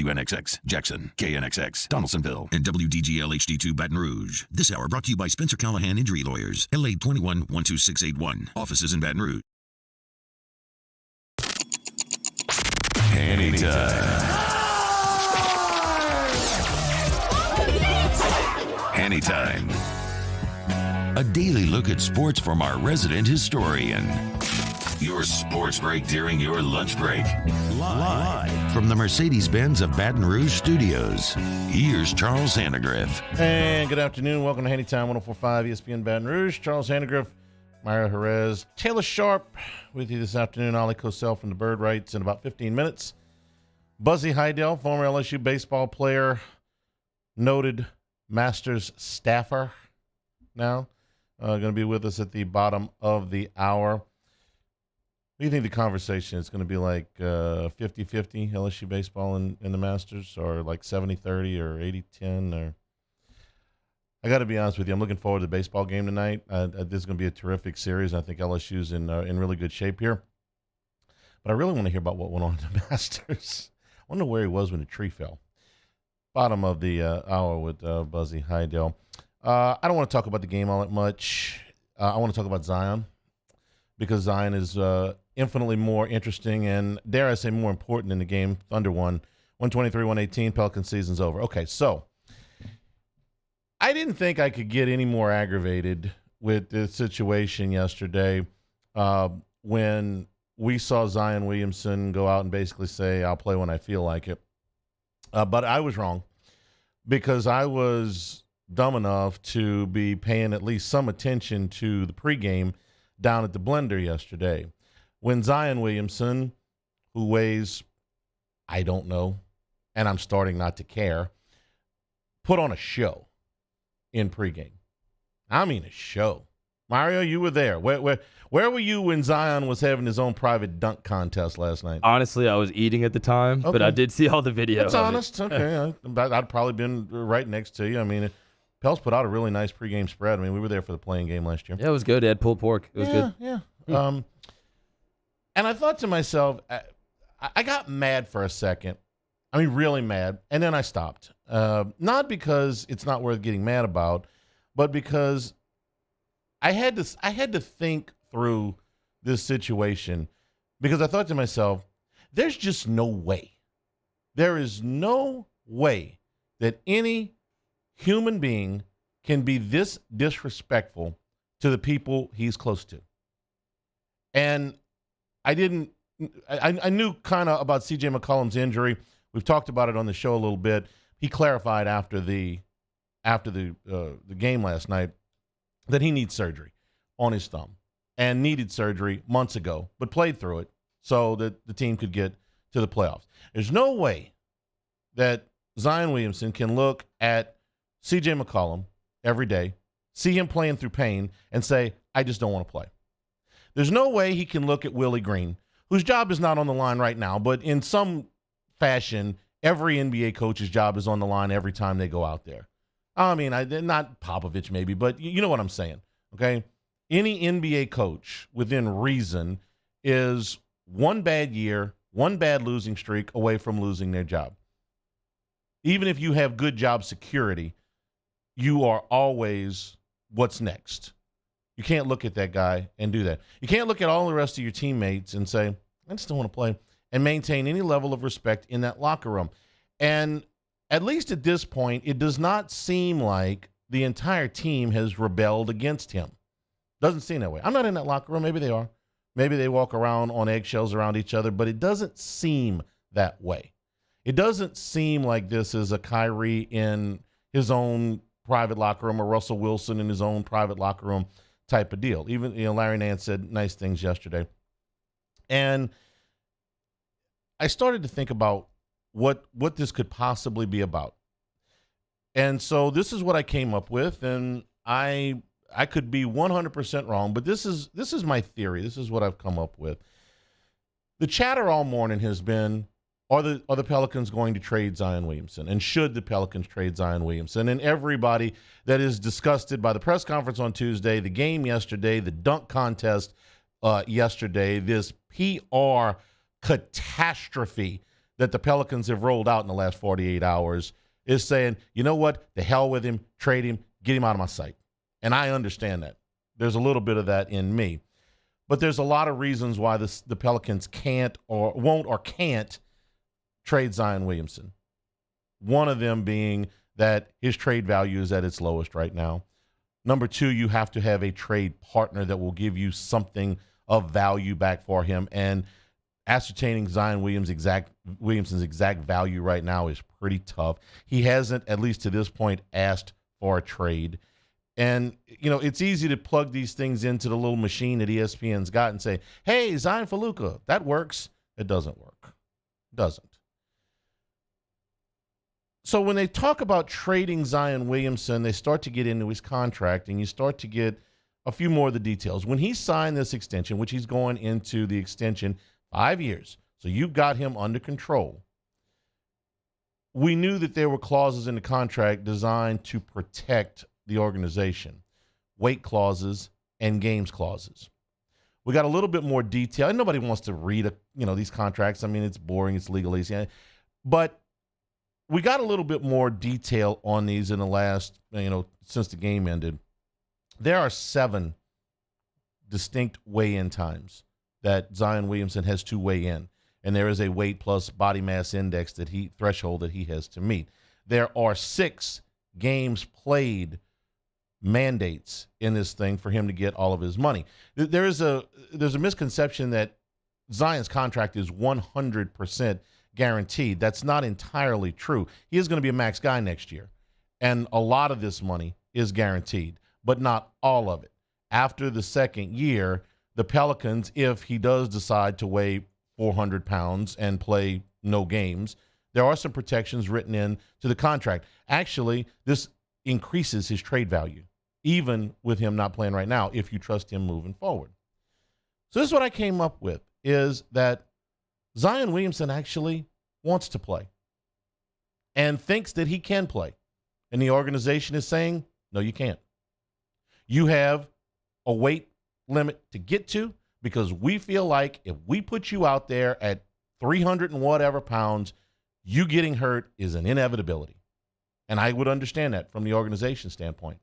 WNXX, Jackson, KNXX, Donaldsonville, and WDGL HD2 Baton Rouge. This hour brought to you by Spencer Callahan Injury Lawyers, LA 21-12681. Offices in Baton Rouge. Hanny time. Hanny time. A daily look at sports from our resident historian. Your sports break during your lunch break. Live from the Mercedes-Benz of Baton Rouge studios. Here's Charles Hannegriff. And good afternoon. Welcome to Hanny Time 104.5 ESPN Baton Rouge. Charles Hannegriff, Myra Jerez, Taylor Sharp with you this afternoon. Ali Cosell from the Bird Rights in about 15 minutes. Buzzy Heidel, former LSU baseball player, noted Masters staffer now, going to be with us at the bottom of the hour. What do you think the conversation is going to be like 50-50 LSU baseball and the Masters, or like 70-30 or 80-10? Or I got to be honest with you, I'm looking forward to the baseball game tonight. This is going to be a terrific series. I think LSU's in really good shape here. But I really want to hear about what went on at the Masters. I wonder where he was when the tree fell. Bottom of the hour with Buzzy Heidel. I don't want to talk about the game all that much. I want to talk about Zion, because Zion is infinitely more interesting and, dare I say, more important in the game. Thunder won 123-118. Pelican season's over. Okay, so I didn't think I could get any more aggravated with the situation yesterday when we saw Zion Williamson go out and basically say, I'll play when I feel like it. But I was wrong, because I was dumb enough to be paying at least some attention to the pregame down at the Blender yesterday, when Zion Williamson, who weighs, I don't know, and I'm starting not to care, put on a show in pregame. I mean a show. Mario, you were there. Where were you when Zion was having his own private dunk contest last night? Honestly, I was eating at the time, but I did see all the videos. That's honest. Okay. I'd probably been right next to you. I mean, Pels put out a really nice pregame spread. I mean, we were there for the playing game last year. Yeah, it was good. They had pulled pork. It was good. Yeah. And I thought to myself, I got mad for a second. I mean, really mad. And then I stopped. Not because it's not worth getting mad about, but because I had to think through this situation, because I thought to myself, there's just no way. There is no way that any human being can be this disrespectful to the people he's close to. And I knew kind of about C.J. McCollum's injury. We've talked about it on the show a little bit. He clarified after the game last night that he needs surgery on his thumb, and needed surgery months ago, but played through it so that the team could get to the playoffs. There's no way that Zion Williamson can look at C.J. McCollum every day, see him playing through pain, and say, I just don't want to play. There's no way he can look at Willie Green, whose job is not on the line right now, but in some fashion, every NBA coach's job is on the line every time they go out there. I mean, not Popovich maybe, but you know what I'm saying, okay? Any NBA coach within reason is one bad year, one bad losing streak away from losing their job. Even if you have good job security, you are always what's next. You can't look at that guy and do that. You can't look at all the rest of your teammates and say, I just don't want to play, and maintain any level of respect in that locker room. And at least at this point, it does not seem like the entire team has rebelled against him. Doesn't seem that way. I'm not in that locker room. Maybe they are. Maybe they walk around on eggshells around each other, but it doesn't seem that way. It doesn't seem like this is a Kyrie in his own private locker room or Russell Wilson in his own private locker room type of deal. Even, Larry Nance said nice things yesterday. And I started to think about what this could possibly be about. And so this is what I came up with, and I could be 100% wrong, but this is my theory. This is what I've come up with. The chatter all morning has been, are the Pelicans going to trade Zion Williamson? And should the Pelicans trade Zion Williamson? And everybody that is disgusted by the press conference on Tuesday, the game yesterday, the dunk contest yesterday, this PR catastrophe that the Pelicans have rolled out in the last 48 hours is saying, you know what, the hell with him, trade him, get him out of my sight. And I understand that. There's a little bit of that in me. But there's a lot of reasons why the Pelicans can't or won't or can't trade Zion Williamson. One of them being that his trade value is at its lowest right now. Number two, you have to have a trade partner that will give you something of value back for him. And ascertaining Zion Williamson's exact value right now is pretty tough. He hasn't, at least to this point, asked for a trade. And, you know, it's easy to plug these things into the little machine that ESPN's got and say, hey, Zion for Luka, that works. It doesn't work. It doesn't. So when they talk about trading Zion Williamson, they start to get into his contract, and you start to get a few more of the details. When he signed this extension, which he's going into the extension 5 years, so you've got him under control, we knew that there were clauses in the contract designed to protect the organization, weight clauses and games clauses. We got a little bit more detail, and nobody wants to read these contracts. I mean, it's boring, it's legalese, but we got a little bit more detail on these in the last, since the game ended. There are 7 distinct weigh-in times that Zion Williamson has to weigh in, and there is a weight plus body mass index threshold that he has to meet. There are 6 games played mandates in this thing for him to get all of his money. There's a misconception that Zion's contract is 100% guaranteed. That's not entirely true. He is going to be a max guy next year, and a lot of this money is guaranteed, but not all of it. After the second year, the Pelicans, if he does decide to weigh 400 pounds and play no games, there are some protections written in to the contract. Actually, this increases his trade value, even with him not playing right now, if you trust him moving forward. So this is what I came up with, is that Zion Williamson actually wants to play and thinks that he can play. And the organization is saying, no, you can't. You have a weight limit to get to, because we feel like if we put you out there at 300 and whatever pounds, you getting hurt is an inevitability. And I would understand that from the organization standpoint.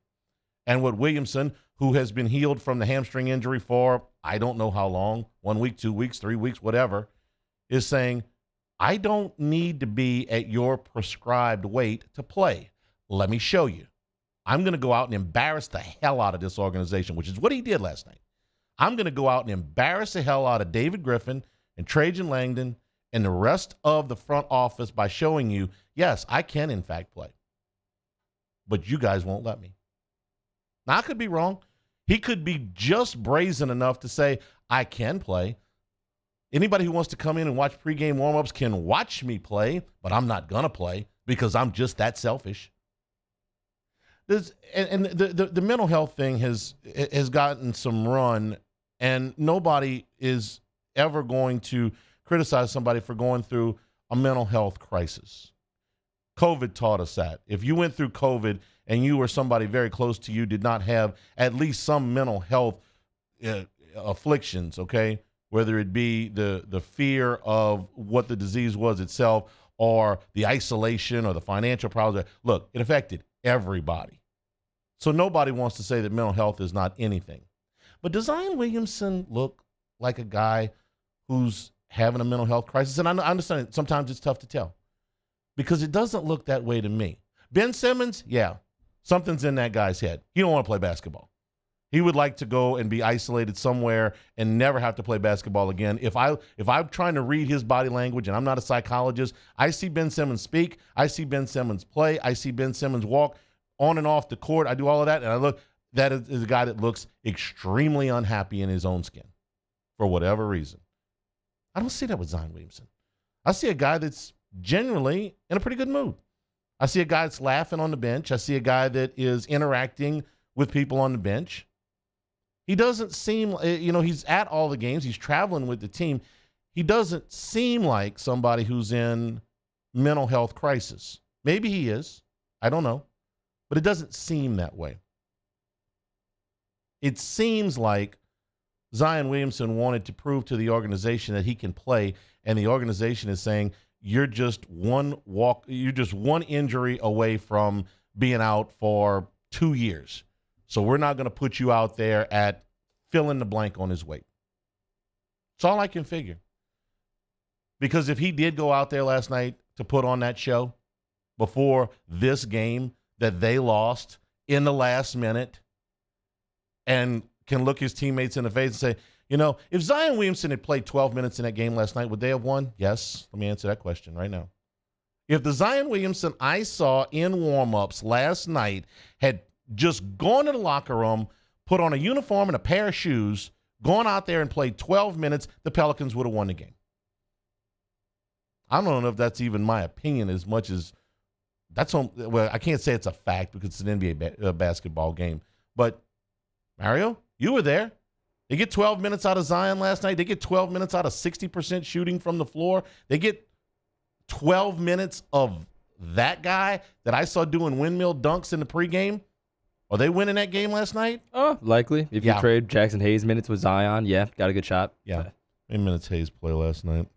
And what Williamson, who has been healed from the hamstring injury for I don't know how long, 1 week, 2 weeks, 3 weeks, whatever, is saying, I don't need to be at your prescribed weight to play. Let me show you. I'm going to go out and embarrass the hell out of this organization, which is what he did last night. I'm going to go out and embarrass the hell out of David Griffin and Trajan Langdon and the rest of the front office by showing you, yes, I can in fact play. But you guys won't let me. Now, I could be wrong. He could be just brazen enough to say, I can play. Anybody who wants to come in and watch pregame warmups can watch me play, but I'm not going to play because I'm just that selfish. The mental health thing has gotten some run, and nobody is ever going to criticize somebody for going through a mental health crisis. COVID taught us that. If you went through COVID and you or somebody very close to you did not have at least some mental health afflictions, okay, whether it be the fear of what the disease was itself or the isolation or the financial problems, look, it affected everybody. So nobody wants to say that mental health is not anything. But does Zion Williamson look like a guy who's having a mental health crisis? And I understand sometimes it's tough to tell because it doesn't look that way to me. Ben Simmons, yeah, something's in that guy's head. He don't want to play basketball. He would like to go and be isolated somewhere and never have to play basketball again. If I'm trying to read his body language, and I'm not a psychologist, I see Ben Simmons speak, I see Ben Simmons play, I see Ben Simmons walk on and off the court. I do all of that, and I look, that is a guy that looks extremely unhappy in his own skin for whatever reason. I don't see that with Zion Williamson. I see a guy that's generally in a pretty good mood. I see a guy that's laughing on the bench. I see a guy that is interacting with people on the bench. He doesn't seem, he's at all the games. He's traveling with the team. He doesn't seem like somebody who's in mental health crisis. Maybe he is. I don't know. But it doesn't seem that way. It seems like Zion Williamson wanted to prove to the organization that he can play, and the organization is saying, you're just one injury away from being out for 2 years. So we're not going to put you out there at fill in the blank on his weight. That's all I can figure. Because if he did go out there last night to put on that show before this game that they lost in the last minute and can look his teammates in the face and say, if Zion Williamson had played 12 minutes in that game last night, would they have won? Yes. Let me answer that question right now. If the Zion Williamson I saw in warm-ups last night had just gone to the locker room, put on a uniform and a pair of shoes, gone out there and played 12 minutes, the Pelicans would have won the game. I don't know if that's even my opinion as much as I can't say it's a fact because it's an NBA basketball game. But, Mario, you were there. They get 12 minutes out of Zion last night. They get 12 minutes out of 60% shooting from the floor. They get 12 minutes of that guy that I saw doing windmill dunks in the pregame. Are they winning that game last night? Oh, likely. If you trade Jackson Hayes minutes with Zion, got a good shot. Yeah. How many minutes Hayes play last night?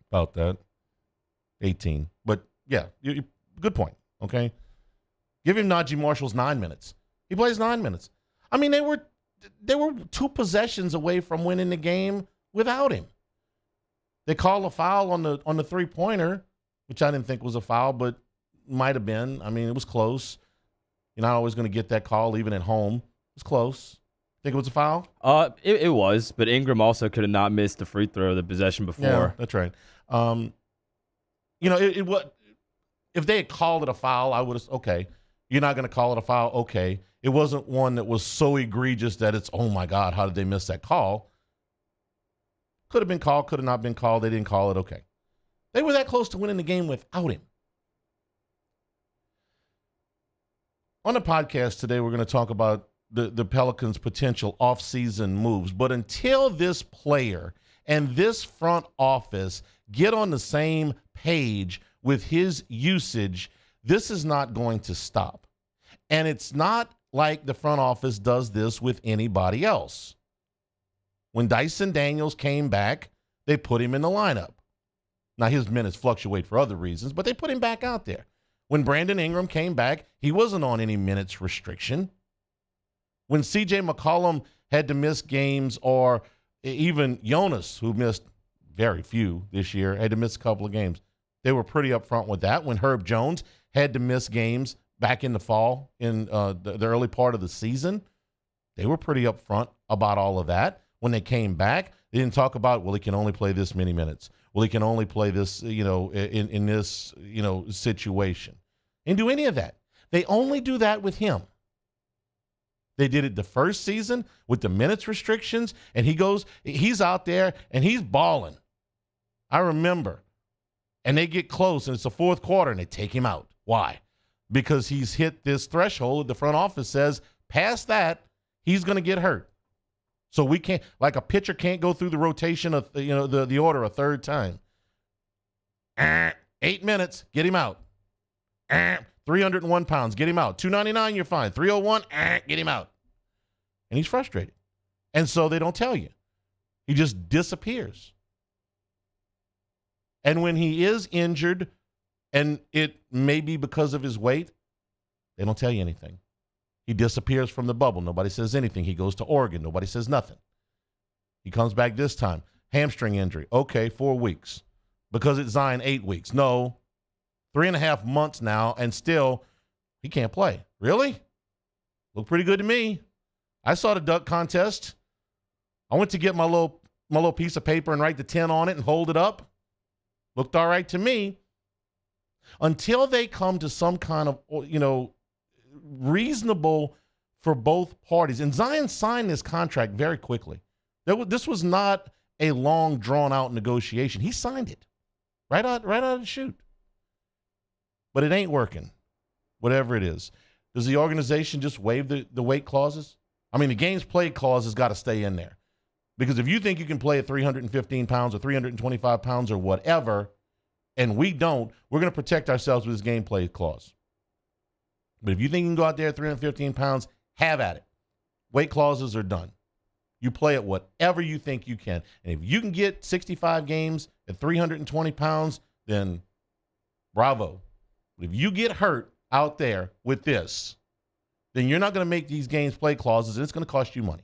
About that. 18. But, yeah, good point, okay? Give him Najee Marshall's 9 minutes. He plays 9 minutes. I mean, they were 2 possessions away from winning the game without him. They called a foul on the three-pointer, which I didn't think was a foul, but might have been. I mean, it was close. You're not always going to get that call, even at home. It was close. Think it was a foul? It was, but Ingram also could have not missed the free throw the possession before. Yeah, that's right. If they had called it a foul, I would have, okay. You're not going to call it a foul? Okay. It wasn't one that was so egregious that it's, oh, my God, how did they miss that call? Could have been called, could have not been called. They didn't call it. Okay. They were that close to winning the game without him. On the podcast today, we're going to talk about the Pelicans' potential offseason moves. But until this player and this front office get on the same page with his usage, this is not going to stop. And it's not like the front office does this with anybody else. When Dyson Daniels came back, they put him in the lineup. Now, his minutes fluctuate for other reasons, but they put him back out there. When Brandon Ingram came back, he wasn't on any minutes restriction. When C.J. McCollum had to miss games, or even Jonas, who missed very few this year, had to miss a couple of games, they were pretty upfront with that. When Herb Jones had to miss games back in the fall, in the early part of the season, they were pretty upfront about all of that. When they came back, they didn't talk about, well, he can only play this many minutes. Well, he can only play this, in this, situation. Didn't do any of that. They only do that with him. They did it the first season with the minutes restrictions, and he's out there, and he's balling. I remember. And they get close, and it's the fourth quarter, and they take him out. Why? Because he's hit this threshold. The front office says, past that, he's going to get hurt. So we can't, like a pitcher can't go through the rotation of, the order a third time. 8 minutes, get him out. 301 pounds, get him out. 299, you're fine. 301, get him out. And he's frustrated. And so they don't tell you. He just disappears. And when he is injured, and it may be because of his weight, they don't tell you anything. He disappears from the bubble. Nobody says anything. He goes to Oregon. Nobody says nothing. He comes back this time. Hamstring injury. Okay, 4 weeks. Because it's Zion, 8 weeks. No, 3.5 months now, and still he can't play. Really? Looked pretty good to me. I saw the dunk contest. I went to get my little piece of paper and write the 10 on it and hold it up. Looked all right to me. Until they come to some kind of, reasonable for both parties. And Zion signed this contract very quickly. This was not a long, drawn-out negotiation. He signed it right out of the chute. But it ain't working, whatever it is. Does the organization just waive the weight clauses? I mean, the games played clause has got to stay in there. Because if you think you can play at 315 pounds or 325 pounds or whatever, and we don't, we're going to protect ourselves with this game play clause. But if you think you can go out there at 315 pounds, have at it. Weight clauses are done. You play at whatever you think you can. And if you can get 65 games at 320 pounds, then bravo. But if you get hurt out there with this, then you're not going to make these games play clauses, and it's going to cost you money.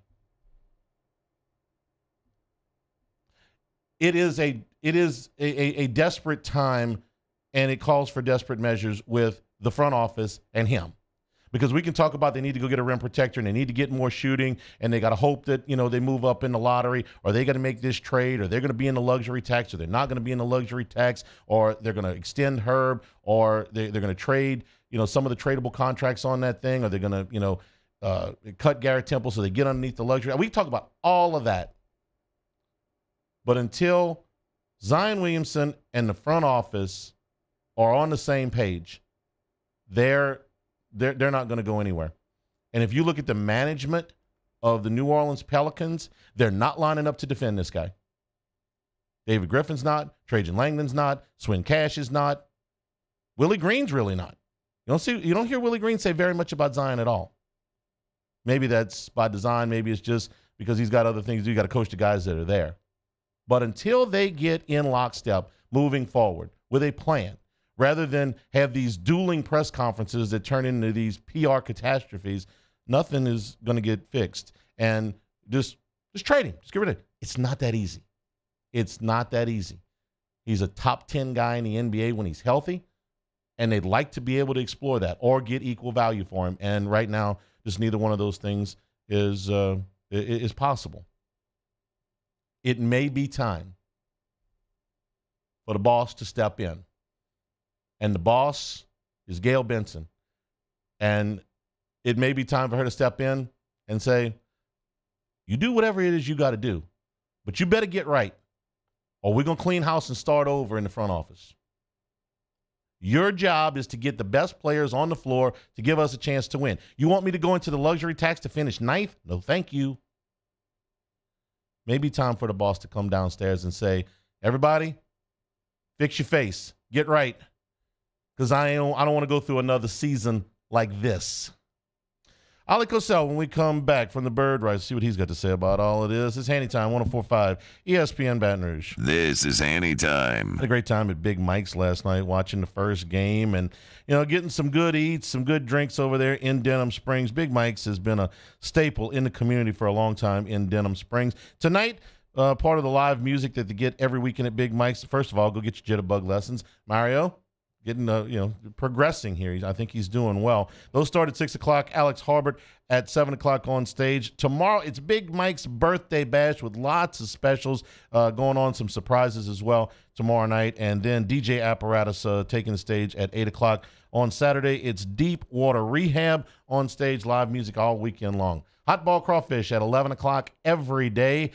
It is a desperate time, and it calls for desperate measures with the front office and him. Because we can talk about they need to go get a rim protector and they need to get more shooting and they got to hope that, they move up in the lottery, or they got to make this trade, or they're going to be in the luxury tax, or they're not going to be in the luxury tax, or they're going to extend Herb, or they're going to trade, some of the tradable contracts on that thing, or they're going to, cut Garrett Temple so they get underneath the luxury. We talk about all of that. But until Zion Williamson and the front office are on the same page, they're not going to go anywhere. And if you look at the management of the New Orleans Pelicans, they're not lining up to defend this guy. David Griffin's not. Trajan Langdon's not. Swin Cash is not. Willie Green's really not. You don't hear Willie Green say very much about Zion at all. Maybe that's by design. Maybe it's just because he's got other things to do. You got to coach the guys that are there. But until they get in lockstep moving forward with a plan, rather than have these dueling press conferences that turn into these PR catastrophes, nothing is going to get fixed. And just trade him. Just get rid of it. It's not that easy. It's not that easy. He's a top 10 guy in the NBA when he's healthy, and they'd like to be able to explore that or get equal value for him. And right now, just neither one of those things is possible. It may be time for the boss to step in. And the boss is Gail Benson. And it may be time for her to step in and say, you do whatever it is you got to do, but you better get right, or we're going to clean house and start over in the front office. Your job is to get the best players on the floor to give us a chance to win. You want me to go into the luxury tax to finish ninth? No, thank you. Maybe time for the boss to come downstairs and say, everybody, fix your face. Get right. Because I don't want to go through another season like this. Ali Cosell, when we come back from the Bird Right, see what he's got to say about all of this. It's Hanny Time, 104.5 ESPN Baton Rouge. This is Hanny Time. Had a great time at Big Mike's last night watching the first game and, getting some good eats, some good drinks over there in Denham Springs. Big Mike's has been a staple in the community for a long time in Denham Springs. Tonight, part of the live music that they get every weekend at Big Mike's. First of all, go get your jitterbug lessons. Mario, getting, progressing here. I think he's doing well. Those start at 6 o'clock. Alex Harbert at 7 o'clock on stage. Tomorrow, it's Big Mike's birthday bash with lots of specials going on, some surprises as well tomorrow night. And then DJ Apparatus taking the stage at 8 o'clock. On Saturday, it's Deep Water Rehab on stage, live music all weekend long. Hot ball crawfish at 11 o'clock every day.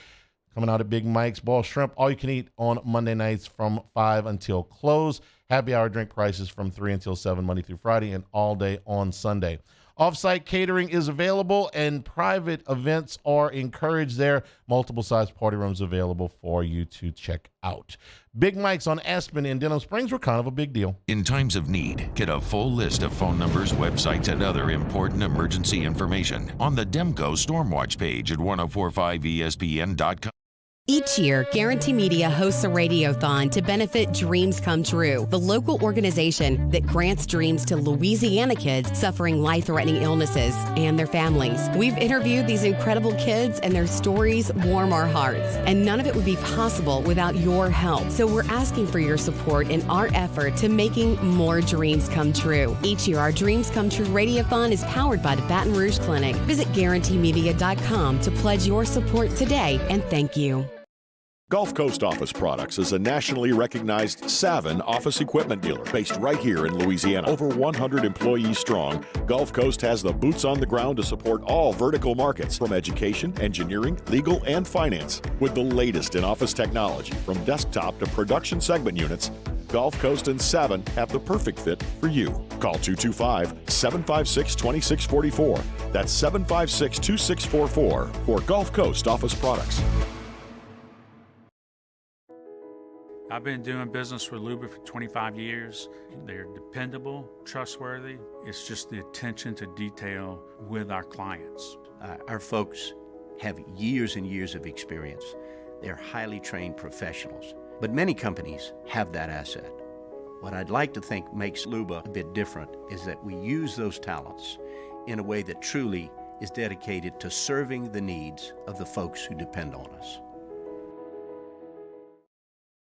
Coming out at Big Mike's. Ball shrimp, all you can eat on Monday nights from 5 until close. Happy hour drink prices from 3 until 7, Monday through Friday, and all day on Sunday. Off-site catering is available, and private events are encouraged there. Multiple size party rooms available for you to check out. Big Mike's on Aspen in Denham Springs were kind of a big deal. In times of need, get a full list of phone numbers, websites, and other important emergency information on the Demco Stormwatch page at 1045ESPN.com. Each year, Guarantee Media hosts a radiothon to benefit Dreams Come True, the local organization that grants dreams to Louisiana kids suffering life-threatening illnesses and their families. We've interviewed these incredible kids, and their stories warm our hearts. And none of it would be possible without your help. So we're asking for your support in our effort to making more dreams come true. Each year, our Dreams Come True radiothon is powered by the Baton Rouge Clinic. Visit GuaranteeMedia.com to pledge your support today, and thank you. Gulf Coast Office Products is a nationally recognized Savin office equipment dealer based right here in Louisiana. Over 100 employees strong, Gulf Coast has the boots on the ground to support all vertical markets, from education, engineering, legal, and finance. With the latest in office technology, from desktop to production segment units, Gulf Coast and Savin have the perfect fit for you. Call 225-756-2644. That's 756-2644 for Gulf Coast Office Products. I've been doing business with Luba for 25 years. They're dependable, trustworthy. It's just the attention to detail with our clients. Our folks have years and years of experience. They're highly trained professionals. But many companies have that asset, What I'd like to think makes Luba a bit different is that we use those talents in a way that truly is dedicated to serving the needs of the folks who depend on us.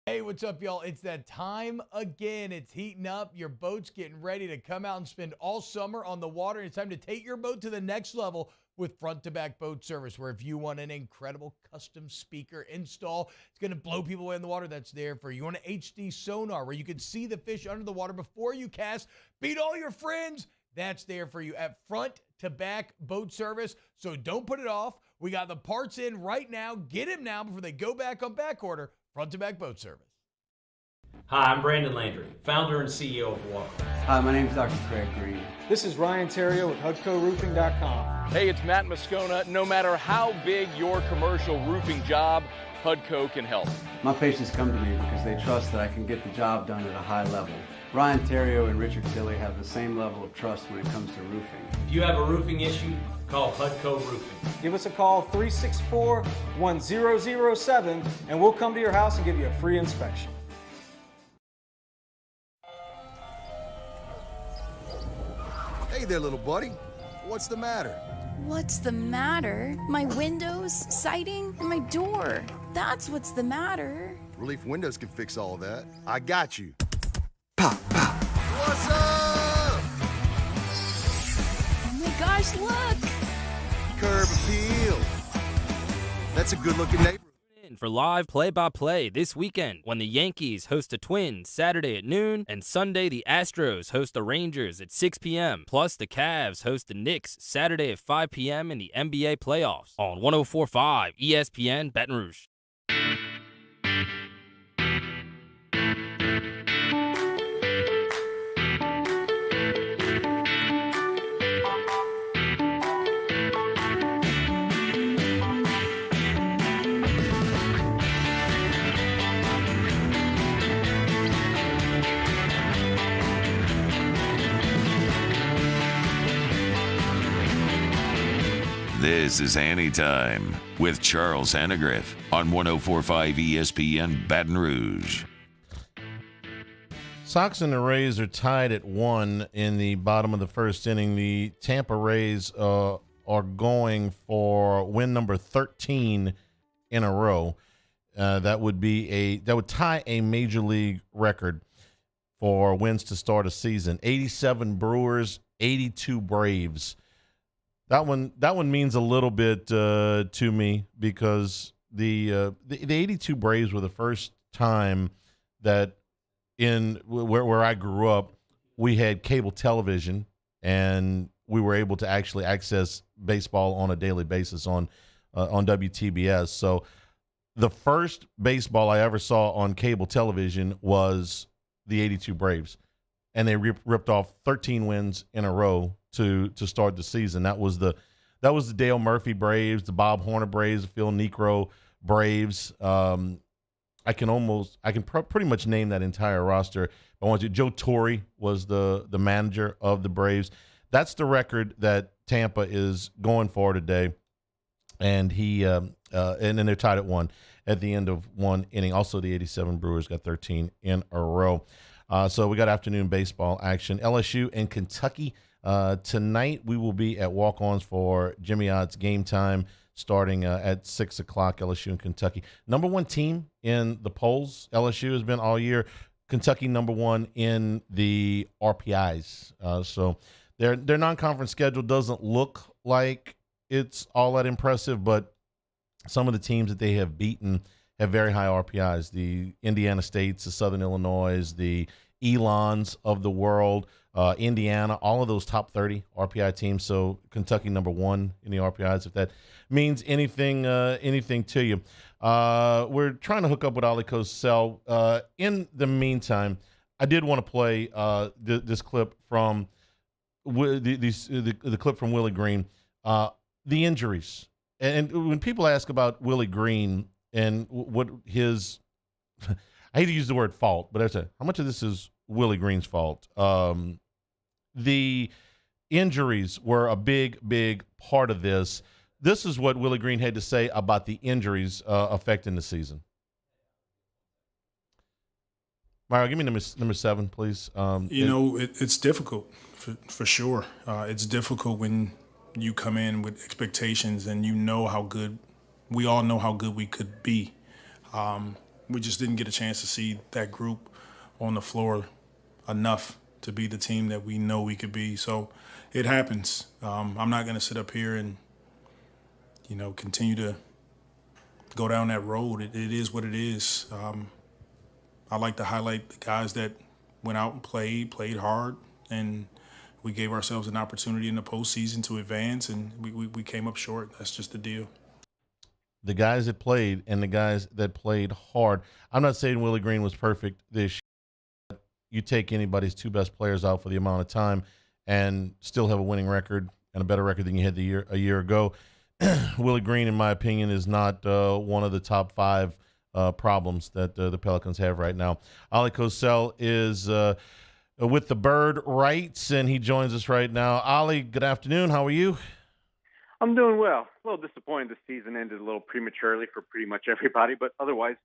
Hey, what's up, y'all? It's that time again. It's heating up. Your boat's getting ready to come out and spend all summer on the water. It's time to take your boat to the next level with front-to-back boat service, where if you want an incredible custom speaker install, it's going to blow people away in the water, that's there for you. You want an HD sonar where you can see the fish under the water before you cast, beat all your friends, that's there for you at front-to-back boat service. So don't put it off. We got the parts in right now. Get them now before they go back on back order. Front-to-back boat service. Hi, I'm Brandon Landry, founder and CEO of Walk. Hi, my name is Dr. Craig Green. This is Ryan Terrio with HUDCORoofing.com. Hey, it's Matt Moscona. No matter how big your commercial roofing job, HUDCO can help. My patients come to me because they trust that I can get the job done at a high level. Ryan Terrio and Richard Tilley have the same level of trust when it comes to roofing. If you have a roofing issue, call HUDCO Roofing. Give us a call, 364-1007, and we'll come to your house and give you a free inspection. Hey there, little buddy. What's the matter? What's the matter? My windows, siding, and my door. That's what's the matter. Relief Windows can fix all that. I got you. Pop, pop. What's up? Oh my gosh, look! Curb appeal. That's a good-looking neighborhood. For live play-by-play this weekend when the Yankees host the Twins Saturday at noon and Sunday the Astros host the Rangers at 6 p.m. Plus the Cavs host the Knicks Saturday at 5 p.m. in the NBA playoffs on 104.5 ESPN Baton Rouge. This is Hanny Time with Charles Hannegriff on 104.5 ESPN Baton Rouge. Sox and the Rays are tied at 1 in the bottom of the first inning. The Tampa Rays are going for win number 13 in a row. That would tie a major league record for wins to start a season. 87 Brewers, 82 Braves. That one means a little bit to me because the 82 Braves were the first time that in where I grew up we had cable television and we were able to actually access baseball on a daily basis on WTBS. So the first baseball I ever saw on cable television was the 82 Braves, and they ripped off 13 wins in a row to start the season. That was the Dale Murphy Braves, the Bob Horner Braves, the Phil Niekro Braves. I can pretty much name that entire roster. I want to. Joe Torre was the manager of the Braves. That's the record that Tampa is going for today, and and then they're tied at 1 at the end of one inning. Also, the 87 Brewers got 13 in a row. So we got afternoon baseball action. LSU and Kentucky. Tonight we will be at Walk-Ons for Jimmy Ott's Game Time starting at 6 o'clock, LSU and Kentucky. Number one team in the polls, LSU has been all year. Kentucky number one in the RPIs. So their non-conference schedule doesn't look like it's all that impressive, but some of the teams that they have beaten have very high RPIs. The Indiana States, the Southern Illinois, the Elons of the world, Indiana, all of those top 30 RPI teams. So Kentucky number one in the RPIs, if that means anything to you. We're trying to hook up with Ali Cosell. In the meantime, I did want to play this clip from the clip from Willie Green. The injuries, and when people ask about Willie Green and what his, I hate to use the word fault, but I say how much of this is Willie Green's fault. The injuries were a big part of this. This is what Willie Green had to say about the injuries affecting the season. Mario, give me number 7, please. It's difficult for sure. It's difficult when you come in with expectations and you know how good, we all know how good we could be. We just didn't get a chance to see that group on the floor enough to be the team that we know we could be. So it happens. I'm not going to sit up here and, continue to go down that road. It is what it is. I like to highlight the guys that went out and played hard, and we gave ourselves an opportunity in the postseason to advance, and we came up short. That's just the deal. The guys that played and the guys that played hard. I'm not saying Willie Green was perfect this year. You take anybody's 2 best players out for the amount of time and still have a winning record and a better record than you had a year ago. Willie Green, in my opinion, is not one of the top 5 problems that the Pelicans have right now. Ali Cosell is with the Bird Rights, and he joins us right now. Ali, good afternoon. How are you? I'm doing well. A little disappointed the season ended a little prematurely for pretty much everybody, but otherwise,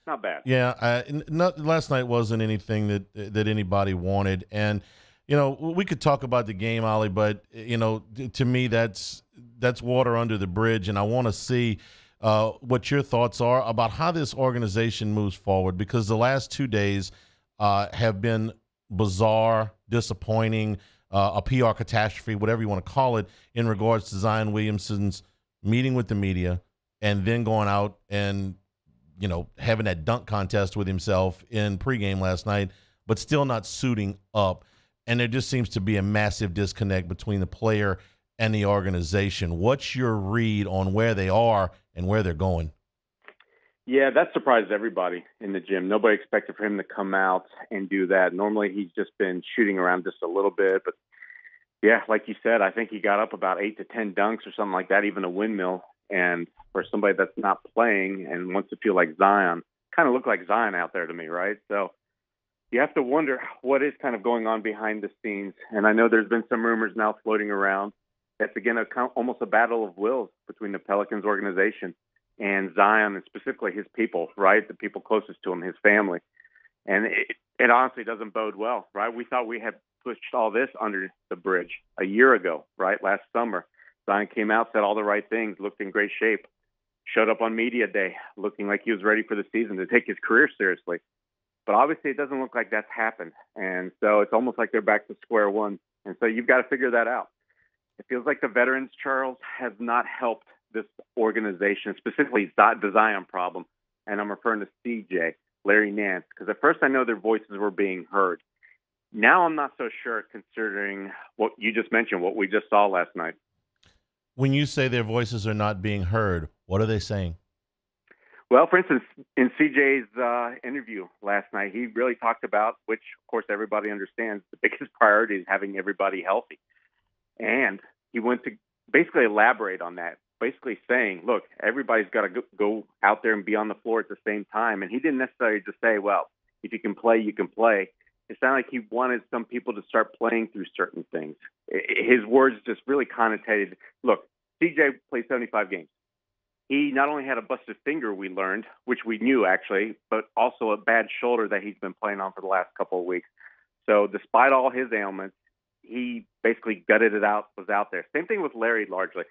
not bad. Yeah, last night wasn't anything that anybody wanted, and we could talk about the game, Ali, but to me that's water under the bridge, and I want to see what your thoughts are about how this organization moves forward, because the last 2 days have been bizarre, disappointing, a PR catastrophe, whatever you want to call it, in regards to Zion Williamson's meeting with the media and then going out and, having that dunk contest with himself in pregame last night, but still not suiting up. And there just seems to be a massive disconnect between the player and the organization. What's your read on where they are and where they're going? Yeah, that surprised everybody in the gym. Nobody expected for him to come out and do that. Normally, he's just been shooting around just a little bit. But, yeah, like you said, I think he got up about 8 to 10 dunks or something like that, even a windmill. And for somebody that's not playing and wants to feel like Zion, kind of looked like Zion out there to me, right? So you have to wonder what is kind of going on behind the scenes. And I know there's been some rumors now floating around. That's, again, almost a battle of wills between the Pelicans organization and Zion, and specifically his people, right? The people closest to him, his family. And it honestly doesn't bode well, right? We thought we had pushed all this under the bridge a year ago, right? Last summer. Zion came out, said all the right things, looked in great shape, showed up on media day looking like he was ready for the season to take his career seriously. But obviously it doesn't look like that's happened. And so it's almost like they're back to square one. And so you've got to figure that out. It feels like the veterans, Charles, have not helped this organization, specifically the Zion problem. And I'm referring to CJ, Larry Nance, because at first I know their voices were being heard. Now I'm not so sure, considering what you just mentioned, what we just saw last night. When you say their voices are not being heard, what are they saying? Well, for instance, in CJ's interview last night, he really talked about, which, of course, everybody understands, the biggest priority is having everybody healthy. And he went to basically elaborate on that, basically saying, look, everybody's got to go out there and be on the floor at the same time. And he didn't necessarily just say, well, if you can play, you can play. It sounded like he wanted some people to start playing through certain things. His words just really connotated, look, CJ played 75 games. He not only had a busted finger, we learned, which we knew actually, but also a bad shoulder that he's been playing on for the last couple of weeks. So despite all his ailments, he basically gutted it out, was out there. Same thing with Larry largely.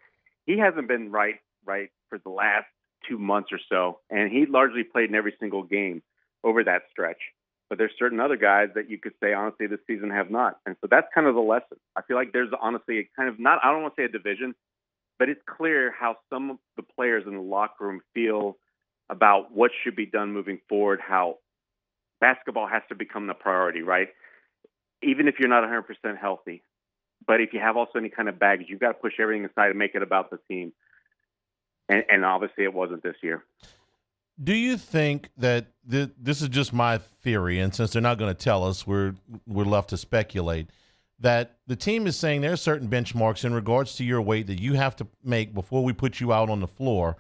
He hasn't been right for the last 2 months or so, and he largely played in every single game over that stretch. But there's certain other guys that you could say, honestly, this season have not. And so that's kind of the lesson. I feel like there's honestly a kind of not, I don't want to say a division, but it's clear how some of the players in the locker room feel about what should be done moving forward, how basketball has to become the priority, right? Even if you're not 100% healthy. But if you have also any kind of baggage, you've got to push everything aside and make it about the team. And obviously it wasn't this year. Do you think that this is just my theory, and since they're not going to tell us, we're left to speculate, that the team is saying there are certain benchmarks in regards to your weight that you have to make before we put you out on the floor?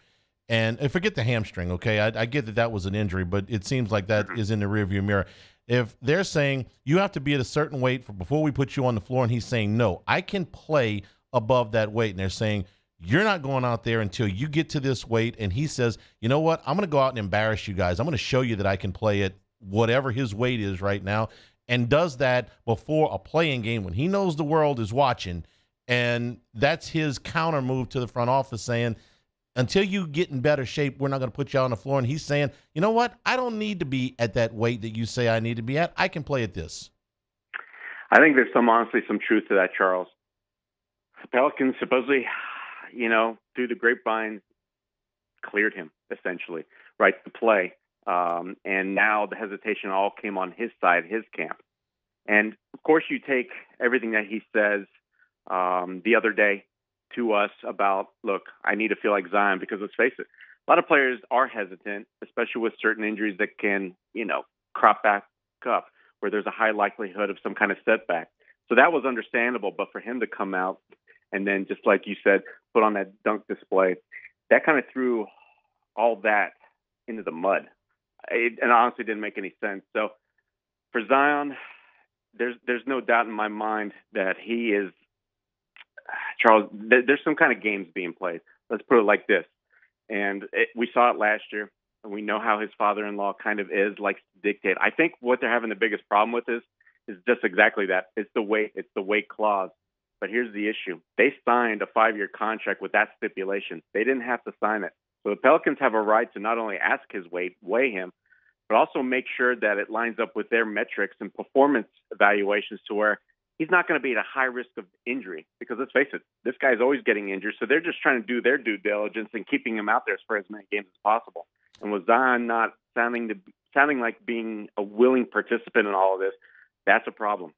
And forget the hamstring, okay? I get that was an injury, but it seems like that is in the rearview mirror. If they're saying you have to be at a certain weight before we put you on the floor, and he's saying, no, I can play above that weight, and they're saying, you're not going out there until you get to this weight, and he says, you know what, I'm going to go out and embarrass you guys. I'm going to show you that I can play at whatever his weight is right now, and does that before a playing game when he knows the world is watching. And that's his counter move to the front office saying, until you get in better shape, we're not going to put you on the floor. And he's saying, you know what? I don't need to be at that weight that you say I need to be at. I can play at this. I think there's honestly some truth to that, Charles. The Pelicans supposedly, through the grapevine, cleared him, essentially, right, to play. And now the hesitation all came on his side, his camp. And, of course, you take everything that he says the other day to us about, look, I need to feel like Zion, because let's face it, a lot of players are hesitant, especially with certain injuries that can, crop back up, where there's a high likelihood of some kind of setback. So that was understandable, but for him to come out and then, just like you said, put on that dunk display, that kind of threw all that into the mud. And honestly didn't make any sense. So for Zion, there's no doubt in my mind that he is, Charles, there's some kind of games being played. Let's put it like this. And we saw it last year, and we know how his father-in-law kind of likes to dictate. I think what they're having the biggest problem with is just exactly that. It's the weight clause. But here's the issue. They signed a 5-year contract with that stipulation. They didn't have to sign it. So the Pelicans have a right to not only ask his weight, weigh him, but also make sure that it lines up with their metrics and performance evaluations to where he's not going to be at a high risk of injury. Because let's face it, this guy's always getting injured. So they're just trying to do their due diligence and keeping him out there for as many games as possible. And with Zion not sounding like being a willing participant in all of this, that's a problem.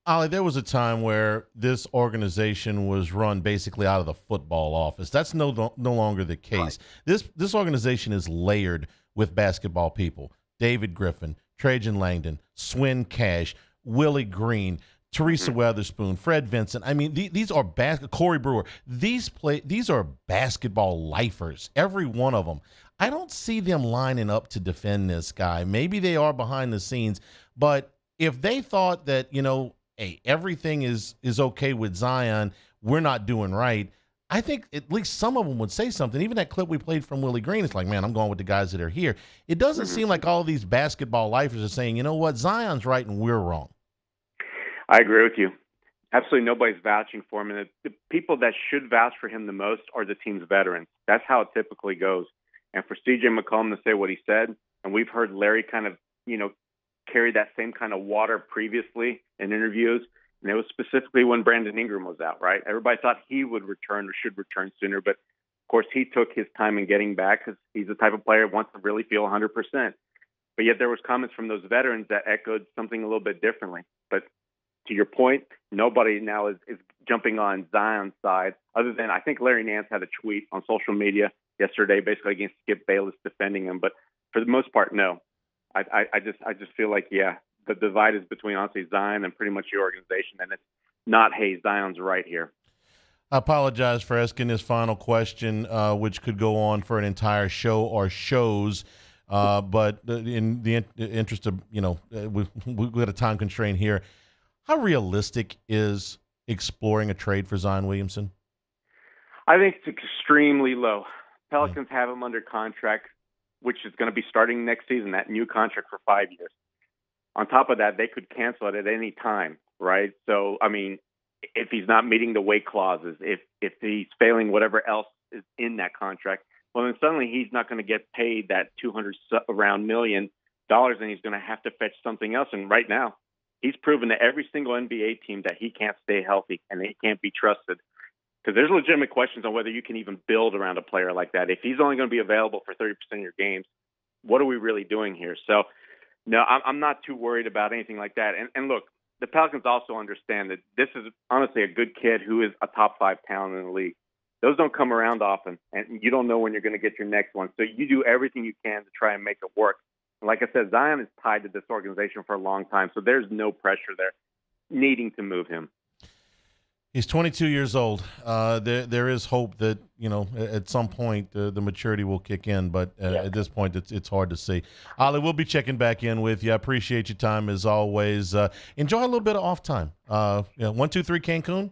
Ollie, there was a time where this organization was run basically out of the football office. That's no longer the case. Right. This organization is layered with basketball people. David Griffin, Trajan Langdon, Swin Cash, Willie Green, Teresa Weatherspoon, Fred Vincent. I mean, these are Corey Brewer. These are basketball lifers, every one of them. I don't see them lining up to defend this guy. Maybe they are behind the scenes, but if they thought that, hey, everything is okay with Zion, we're not doing right, I think at least some of them would say something. Even that clip we played from Willie Green, it's like, man, I'm going with the guys that are here. It doesn't seem like all these basketball lifers are saying, you know what, Zion's right and we're wrong. I agree with you. Absolutely nobody's vouching for him. And the people that should vouch for him the most are the team's veterans. That's how it typically goes. And for C.J. McCollum to say what he said, and we've heard Larry kind of, carry that same kind of water previously in interviews, and it was specifically when Brandon Ingram was out, right? Everybody thought he would return or should return sooner, but of course he took his time in getting back because he's the type of player who wants to really feel 100%. But yet there was comments from those veterans that echoed something a little bit differently. But to your point, nobody now is jumping on Zion's side, other than I think Larry Nance had a tweet on social media yesterday basically against Skip Bayless defending him. But for the most part, no. I just feel like, yeah, the divide is between, honestly, Zion and pretty much the organization, and it's not, hey, Zion's right here. I apologize for asking this final question, which could go on for an entire show or shows, but in the interest of, we've got a time constraint here. How realistic is exploring a trade for Zion Williamson? I think it's extremely low. Pelicans have him under contract, which is going to be starting next season, that new contract for 5 years. On top of that, they could cancel it at any time, right? So, I mean, if he's not meeting the weight clauses, if he's failing whatever else is in that contract, well, then suddenly he's not going to get paid that $200 million, and he's going to have to fetch something else. And right now, he's proven to every single NBA team that he can't stay healthy and he can't be trusted. Because there's legitimate questions on whether you can even build around a player like that. If he's only going to be available for 30% of your games, what are we really doing here? So, no, I'm not too worried about anything like that. And look, the Pelicans also understand that this is honestly a good kid who is a top 5 talent in the league. Those don't come around often, and you don't know when you're going to get your next one. So you do everything you can to try and make it work. And like I said, Zion is tied to this organization for a long time, so there's no pressure there needing to move him. He's 22 years old. There is hope that, at some point the maturity will kick in, but at this point it's hard to see. Ollie, we'll be checking back in with you. I appreciate your time as always. Enjoy a little bit of off time. 1, 2, 3 Cancun.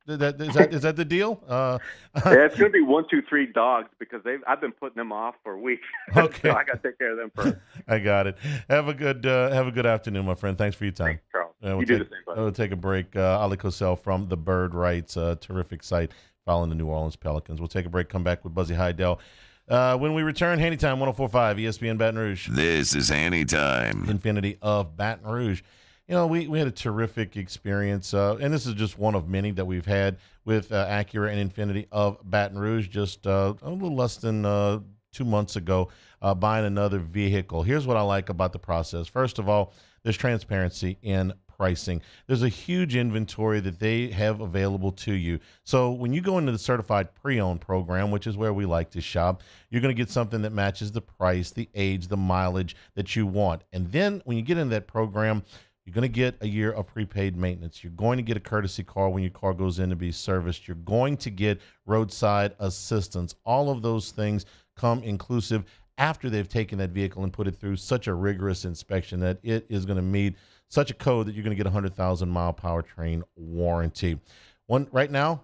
Is that the deal? Yeah, it's going to be 1, 2, 3 dogs because I've been putting them off for weeks. Okay. So I got to take care of them first. I got it. Have a good afternoon, my friend. Thanks for your time. Thanks, Charles. We'll you do the same, buddy. We'll take a break. Ali Cosell from the Bird Rights, terrific site following the New Orleans Pelicans. We'll take a break, come back with Buzzy Heidel. When we return, Hanny Time, 104.5 ESPN Baton Rouge. This is Hanny Time. Infinity of Baton Rouge. You know, we had a terrific experience, and this is just one of many that we've had with Acura and Infinity of Baton Rouge just a little less than 2 months ago, buying another vehicle. Here's what I like about the process. First of all, there's transparency in pricing. There's a huge inventory that they have available to you. So when you go into the certified pre-owned program, which is where we like to shop, you're going to get something that matches the price, the age, the mileage that you want. And then when you get into that program, you're going to get a year of prepaid maintenance. You're going to get a courtesy car when your car goes in to be serviced. You're going to get roadside assistance. All of those things come inclusive after they've taken that vehicle and put it through such a rigorous inspection that it is going to meet such a code that you're going to get a 100,000-mile powertrain warranty. Right now,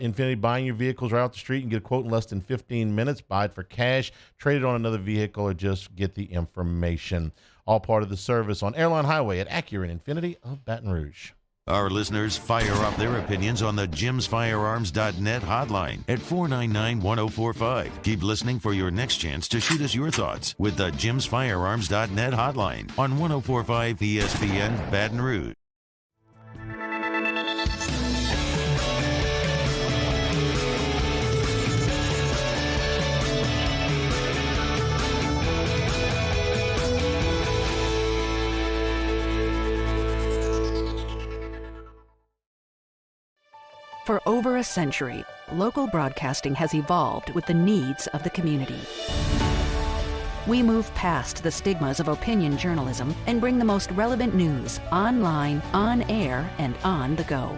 Infinity buying your vehicles right off the street and get a quote in less than 15 minutes. Buy it for cash, trade it on another vehicle, or just get the information. All part of the service on Airline Highway at Acura and Infinity of Baton Rouge. Our listeners fire up their opinions on the jimsfirearms.net hotline at 499-1045. Keep listening for your next chance to shoot us your thoughts with the jimsfirearms.net hotline on 1045 ESPN Baton Rouge. For over a century, local broadcasting has evolved with the needs of the community. We move past the stigmas of opinion journalism and bring the most relevant news online, on air, and on the go.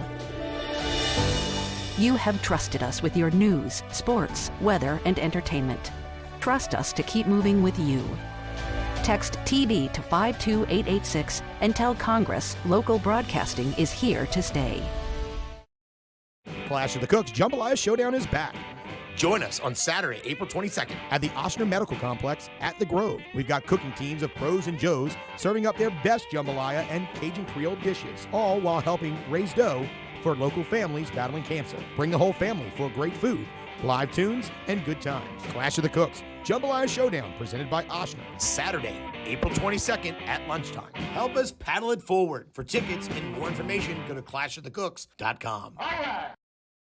You have trusted us with your news, sports, weather, and entertainment. Trust us to keep moving with you. Text TB to 52886 and tell Congress local broadcasting is here to stay. Clash of the Cooks Jambalaya Showdown is back. Join us on Saturday, April 22nd at the Ochsner Medical Complex at The Grove. We've got cooking teams of pros and joes serving up their best jambalaya and Cajun Creole dishes, all while helping raise dough for local families battling cancer. Bring the whole family for great food, live tunes, and good times. Clash of the Cooks Jambalaya Showdown presented by Ochsner. Saturday, April 22nd at lunchtime. Help us paddle it forward. For tickets and more information, go to clashofthecooks.com. All right.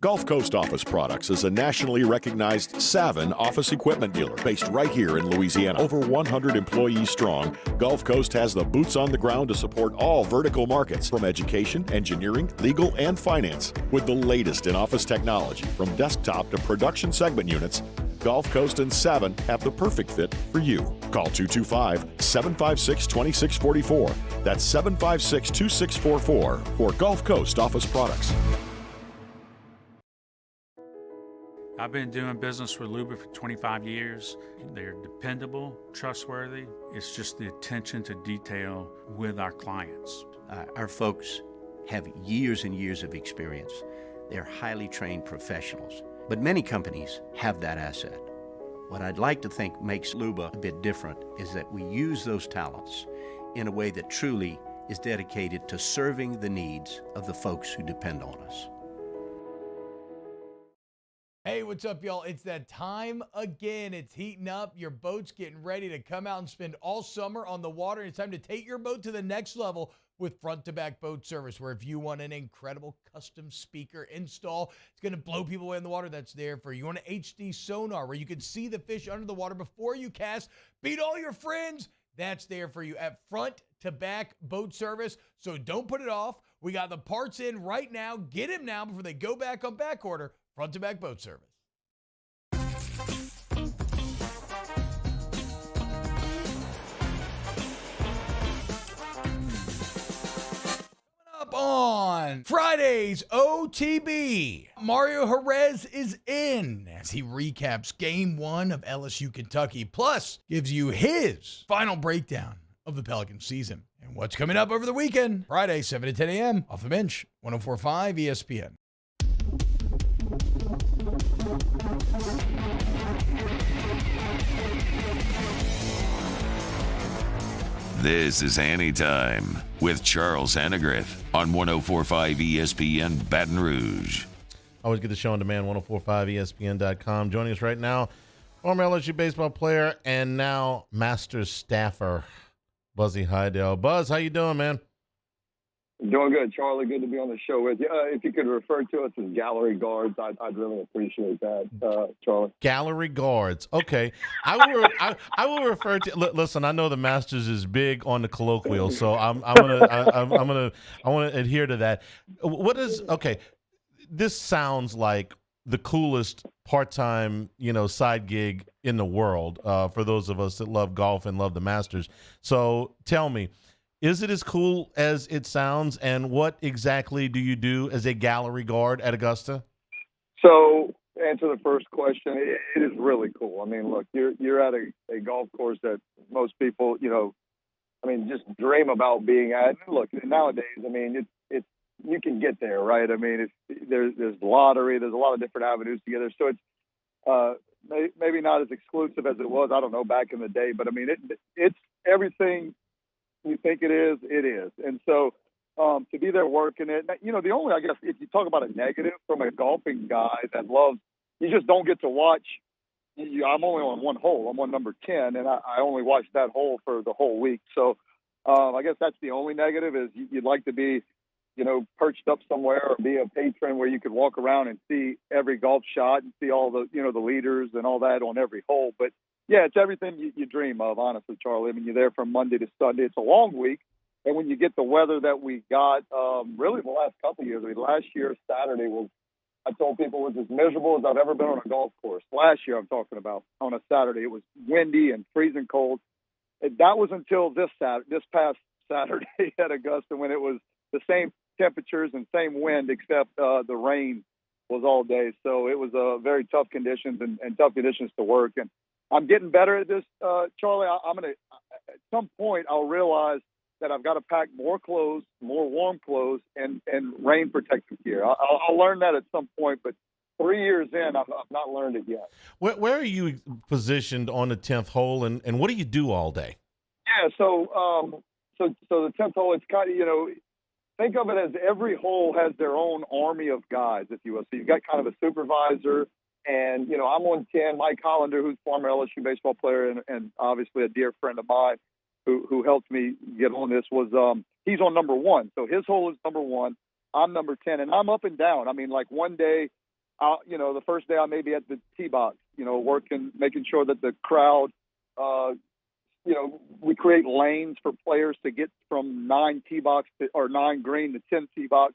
Gulf Coast Office Products is a nationally recognized Savin office equipment dealer based right here in Louisiana. Over 100 employees strong, Gulf Coast has the boots on the ground to support all vertical markets from education, engineering, legal, and finance. With the latest in office technology from desktop to production segment units, Gulf Coast and Savin have the perfect fit for you. Call 225-756-2644. That's 756-2644 for Gulf Coast Office Products. I've been doing business with Luba for 25 years. They're dependable, trustworthy. It's just the attention to detail with our clients. Our folks have years and years of experience. They're highly trained professionals. But many companies have that asset. What I'd like to think makes Luba a bit different is that we use those talents in a way that truly is dedicated to serving the needs of the folks who depend on us. Hey, what's up, y'all? It's that time again. It's heating up. Your boat's getting ready to come out and spend all summer on the water. It's time to take your boat to the next level with front-to-back boat service, where if you want an incredible custom speaker install, it's going to blow people away in the water, that's there for you. You want an HD sonar where you can see the fish under the water before you cast, beat all your friends, that's there for you at front-to-back boat service. So don't put it off. We got the parts in right now. Get them now before they go back on back order. Front-to-back boat service. Up on Friday's OTB, Mario Jerez is in as he recaps Game 1 of LSU Kentucky, plus gives you his final breakdown of the Pelican season and what's coming up over the weekend. Friday, 7 to 10 a.m. off the bench, 104.5 ESPN. This is Hanny Time with Charles Hannegriff on 104.5 ESPN Baton Rouge. Always get the show on demand, 1045ESPN.com. Joining us right now, former LSU baseball player and now Masters staffer, Buzzy Hydell. Buzz, how you doing, man? Doing good, Charlie. Good to be on the show with you. If you could refer to us as gallery guards, I'd really appreciate that, Charlie. Gallery guards. Okay, I will refer to. Listen, I know the Masters is big on the colloquial, so I want to adhere to that. What is okay? This sounds like the coolest part-time, side gig in the world for those of us that love golf and love the Masters. So tell me, is it as cool as it sounds, and what exactly do you do as a gallery guard at Augusta? So, to answer the first question, it is really cool. I mean, look, you're at a golf course that most people, just dream about being at. Look, nowadays, I mean, it's you can get there, right? I mean, there's lottery, there's a lot of different avenues to get there. So it's maybe not as exclusive as it was, I don't know, back in the day, but I mean, it's everything you think it is, it is. And so to be there working it, the only, I guess, if you talk about a negative from a golfing guy that loves, you just don't get to watch. I'm only on one hole. I'm on number 10, and I only watched that hole for the whole week. So I guess that's the only negative is you'd like to be, perched up somewhere or be a patron where you could walk around and see every golf shot and see all the, the leaders and all that on every hole. But yeah, it's everything you dream of, honestly, Charlie. I mean, you're there from Monday to Sunday. It's a long week. And when you get the weather that we got, really the last couple of years, last year, Saturday was, I told people, was as miserable as I've ever been on a golf course. Last year, I'm talking about, on a Saturday. It was windy and freezing cold. And that was until this past Saturday at Augusta when it was the same temperatures and same wind, except the rain was all day. So it was very tough conditions and tough conditions to work. And I'm getting better at this, Charlie. I'm going to, at some point, I'll realize that I've got to pack more clothes, more warm clothes, and rain protective gear. I'll learn that at some point, but 3 years in, I've not learned it yet. Where are you positioned on the 10th hole, and what do you do all day? Yeah, so the 10th hole, it's kind of, think of it as every hole has their own army of guys, if you will. So you've got kind of a supervisor, and, I'm on 10. Mike Hollander, who's a former LSU baseball player and obviously a dear friend of mine who helped me get on this, was he's on number 1. So his hole is number 1. I'm number 10, and I'm up and down. I mean, like one day, the first day I may be at the tee box, working, making sure that the crowd, we create lanes for players to get from 9 tee box or 9 green to 10 tee box.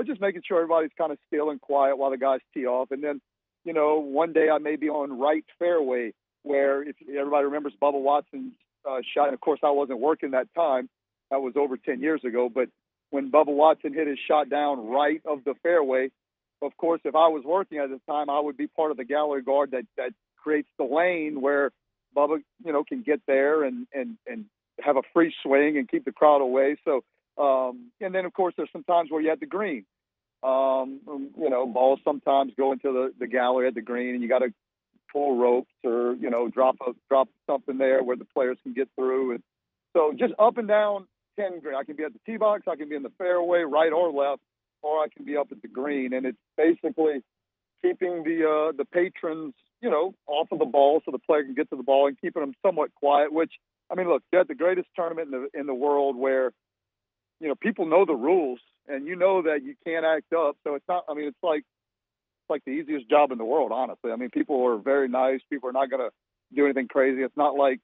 Just making sure everybody's kind of still and quiet while the guys tee off. And then, one day I may be on right fairway where, if everybody remembers Bubba Watson's shot, and of course I wasn't working that time. That was over 10 years ago. But when Bubba Watson hit his shot down right of the fairway, of course, if I was working at the time, I would be part of the gallery guard that creates the lane where Bubba, can get there and have a free swing and keep the crowd away. So, and then of course there's some times where you have the green. Balls sometimes go into the gallery at the green, and you got to pull ropes or drop something there where the players can get through. And so just up and down 10 green. I can be at the tee box, I can be in the fairway, right or left, or I can be up at the green. And it's basically keeping the patrons, off of the ball so the player can get to the ball, and keeping them somewhat quiet. Which, I mean, look, you're at the greatest tournament in the world where people know the rules, and that you can't act up. So it's not. I mean, it's like the easiest job in the world, honestly. I mean, people are very nice. People are not going to do anything crazy. It's not like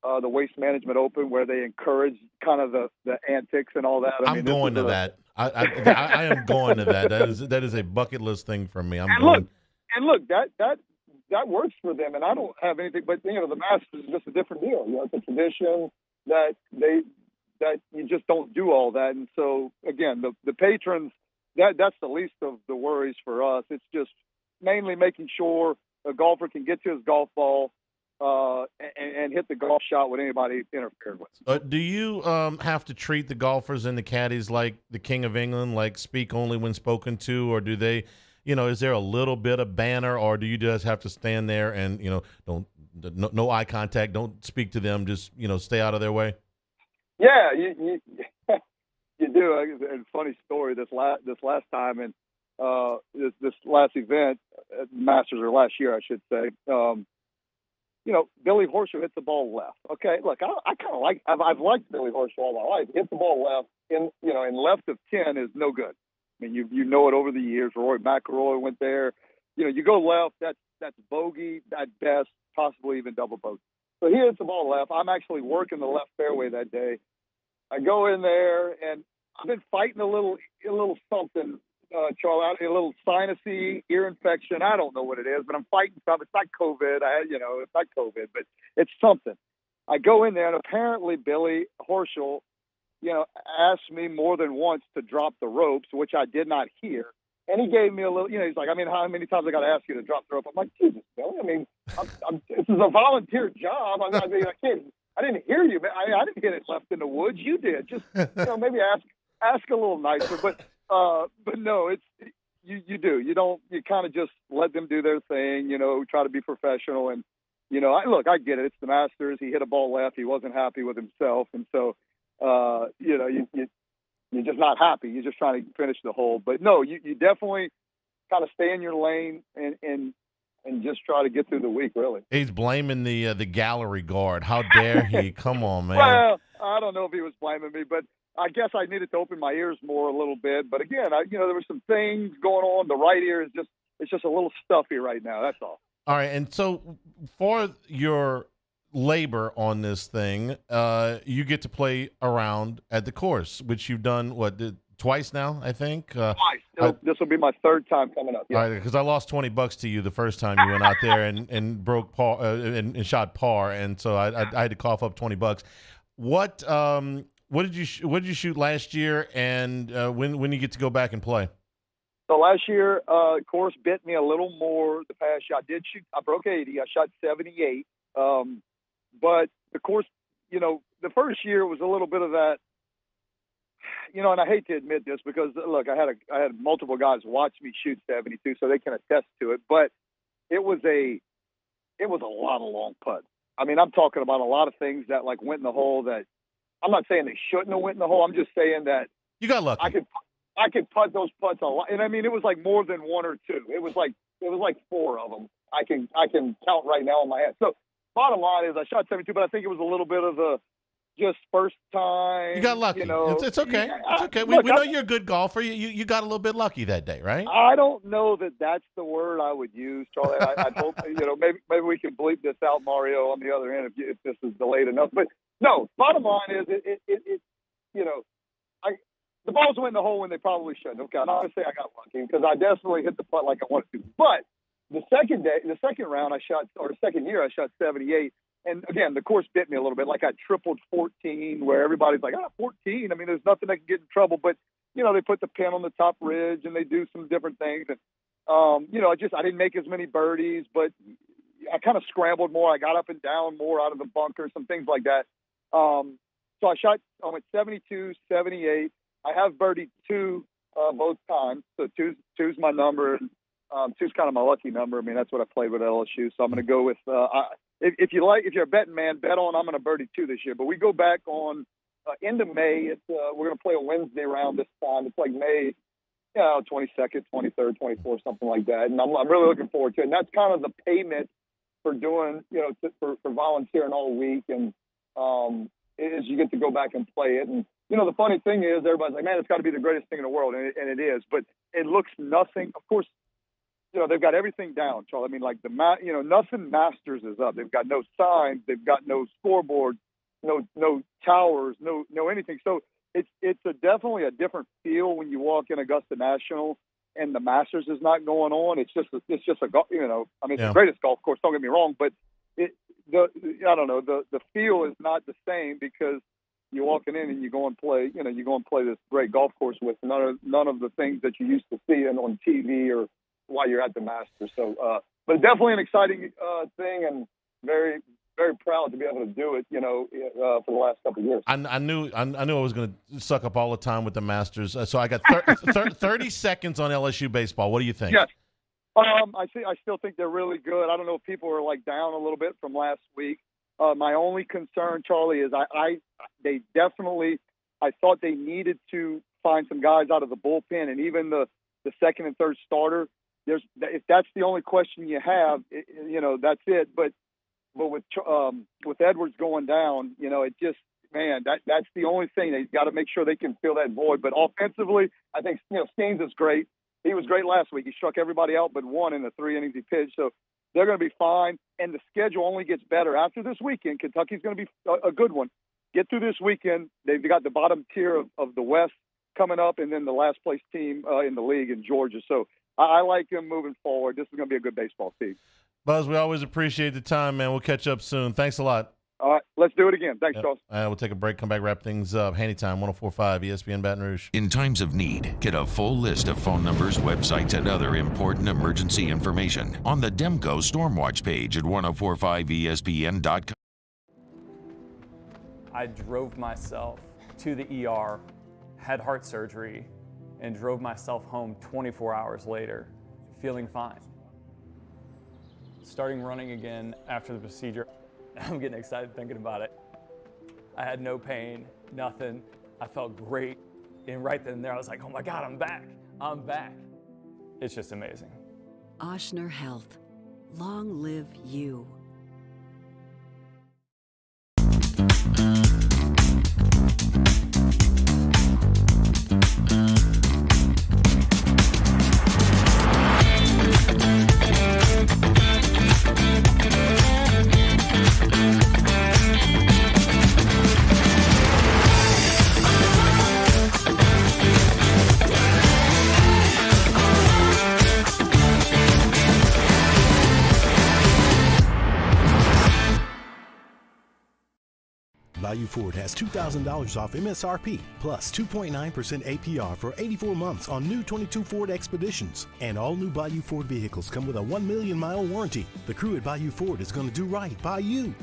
the Waste Management Open where they encourage kind of the antics and all that. I'm going to that. I am going to that. That is a bucket list thing for me. Look, that works for them, and I don't have anything. But the Masters is just a different deal. It's a tradition that you just don't do all that. And so again, the patrons, that's the least of the worries for us. It's just mainly making sure a golfer can get to his golf ball and hit the golf shot with anybody interfered with. Do you have to treat the golfers and the caddies like the King of England, like speak only when spoken to, or do they is there a little bit of banter, or do you just have to stand there and, no eye contact, don't speak to them, just, stay out of their way? Yeah, you you do. And funny story. This last time, and this last event, Masters, or last year, I should say. Billy Horschel hits the ball left. Okay, look, I kind of I've liked Billy Horschel all my life. Hit the ball left in left of 10 is no good. I mean, you know it over the years. Rory McIlroy went there. You go left, that's bogey at best, possibly even double bogey. So he hits the ball left. I'm actually working the left fairway that day. I go in there, and I've been fighting a little something, Charlie, a little sinusy ear infection. I don't know what it is, but I'm fighting something. It's not COVID. It's not COVID, but it's something. I go in there, and apparently Billy Horschel, asked me more than once to drop the ropes, which I did not hear. And he gave me a little, he's like, how many times I got to ask you to drop the rope? I'm like, Jesus, Billy, this is a volunteer job. I didn't hear you, man. I didn't hit it left in the woods. You did. Just, maybe ask a little nicer. But no, you do. You kind of just let them do their thing, try to be professional. And, I get it. It's the Masters. He hit a ball left. He wasn't happy with himself. And so, you're just not happy. You're just trying to finish the hole. But no, you definitely kind of stay in your lane and just try to get through the week, really. He's blaming the gallery guard. How dare he? Come on, man. Well, I don't know if he was blaming me, but I guess I needed to open my ears more a little bit. But again, there were some things going on. The right ear it's just a little stuffy right now. That's all. All right, and so for your labor on this thing, you get to play around at the course, which you've done twice now, I think. Twice. This will be my third time coming up. Yeah. All right, because I lost $20 to you the first time you went out there and broke par and shot par, and so I had to cough up $20. What did you shoot last year, and when you get to go back and play? So last year, course bit me a little more. The past year, I broke 80. I shot 78. But the course, the first year was a little bit of that, and I hate to admit this because look, I had multiple guys watch me shoot 72, so they can attest to it. But it was a lot of long putts. I mean, I'm talking about a lot of things that went in the hole that I'm not saying they shouldn't have went in the hole. I'm just saying that you got lucky. I could putt those putts a lot, and I mean it was like more than one or two. It was like 4 of them. I can count right now on my head. So. Bottom line is I shot 72, but I think it was a little bit of a just first time. You got lucky. It's okay. It's okay. We know you're a good golfer. You got a little bit lucky that day, right? I don't know that that's the word I would use, Charlie. I hope maybe we can bleep this out, Mario, on the other end if this is delayed enough. But no, bottom line is the balls went in the hole when they probably shouldn't. Okay, I'm not gonna say I got lucky because I definitely hit the putt like I wanted to, but. The second year, I shot 78. And again, the course bit me a little bit. Like I tripled 14, where everybody's like, 14. I mean, there's nothing that can get in trouble. But, they put the pin on the top ridge and they do some different things. And, I didn't make as many birdies, but I kind of scrambled more. I got up and down more out of the bunker, some things like that. So I went 72, 78. I have birdied 2 both times. So two's my number. 2's kind of my lucky number. I mean, that's what I played with at LSU. So I'm going to go with if you're a betting man, bet on I'm going to birdie 2 this year. But we go back on end of May. We're going to play a Wednesday round this time. It's like May, 22nd, 23rd, 24th, something like that. And I'm really looking forward to it. And that's kind of the payment for doing, for volunteering all week. And is you get to go back and play it. And the funny thing is, everybody's like, man, it's got to be the greatest thing in the world, and it is. But it looks nothing. Of course. They've got everything down, Charlie. I mean, like nothing Masters is up. They've got no signs. They've got no scoreboard, no towers, no anything. So it's definitely a different feel when you walk in Augusta National and the Masters is not going on. It's just a it's the greatest golf course. Don't get me wrong, but the feel is not the same because you're walking in and you go and play this great golf course with none of the things that you used to see on TV or while you're at the Masters. So, but definitely an exciting thing and very, very proud to be able to do it, for the last couple of years. I knew I was going to suck up all the time with the Masters. So I got 30 seconds on LSU baseball. What do you think? Yes. I still think they're really good. I don't know if people are like down a little bit from last week. My only concern, Charlie, is I thought they needed to find some guys out of the bullpen, and even the second and third starter. If that's the only question you have, that's it. But with Edwards going down, that's the only thing. They've got to make sure they can fill that void. But offensively, I think Skeens is great. He was great last week. He struck everybody out but one in the 3 innings he pitched. So they're going to be fine. And the schedule only gets better after this weekend. Kentucky's going to be a good one. Get through this weekend. They've got the bottom tier of the West coming up, and then the last place team in the league in Georgia. So I like them moving forward. This is going to be a good baseball team. Buzz, we always appreciate the time, man. We'll catch up soon. Thanks a lot. All right, let's do it again. Thanks, Charles. We'll take a break, come back, wrap things up. Hanny Time, 104.5 ESPN Baton Rouge. In times of need, get a full list of phone numbers, websites, and other important emergency information on the Demco Stormwatch page at 1045ESPN.com. I drove myself to the ER, had heart surgery, and drove myself home 24 hours later, feeling fine. Starting running again after the procedure. I'm getting excited thinking about it. I had no pain, nothing. I felt great. And right then and there, I was like, oh my God, I'm back. I'm back. It's just amazing. Ochsner Health. Long live you. Bayou Ford has $2,000 off MSRP plus 2.9% APR for 84 months on new 22 Ford Expeditions. And all new Bayou Ford vehicles come with a 1 million mile warranty. The crew at Bayou Ford is going to do right by you.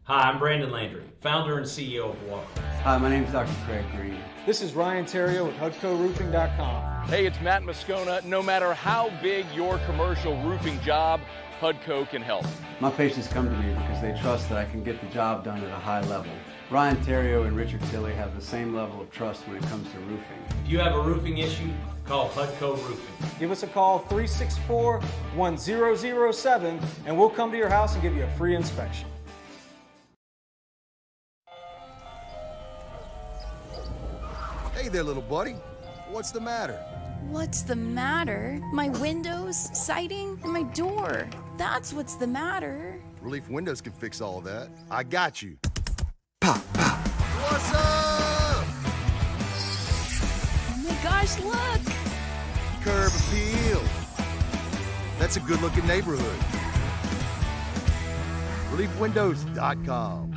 Hi, I'm Brandon Landry, founder and CEO of Walker. Hi, my name is Dr. Craig Green. This is Ryan Terrio with HUDCORoofing.com. Hey, it's Matt Moscona. No matter how big your commercial roofing job, HUDCO can help. My patients come to me because they trust that I can get the job done at a high level. Ryan Terrio and Richard Tilley have the same level of trust when it comes to roofing. If you have a roofing issue, call HUDCO Roofing. Give us a call, 364-1007, and we'll come to your house and give you a free inspection. Hey there, little buddy. What's the matter? What's the matter? My windows, siding, and my door. That's what's the matter. Relief Windows can fix all of that. I got you. Pop, pop. What's up? Oh my gosh, look! Curb appeal. That's a good-looking neighborhood. ReliefWindows.com.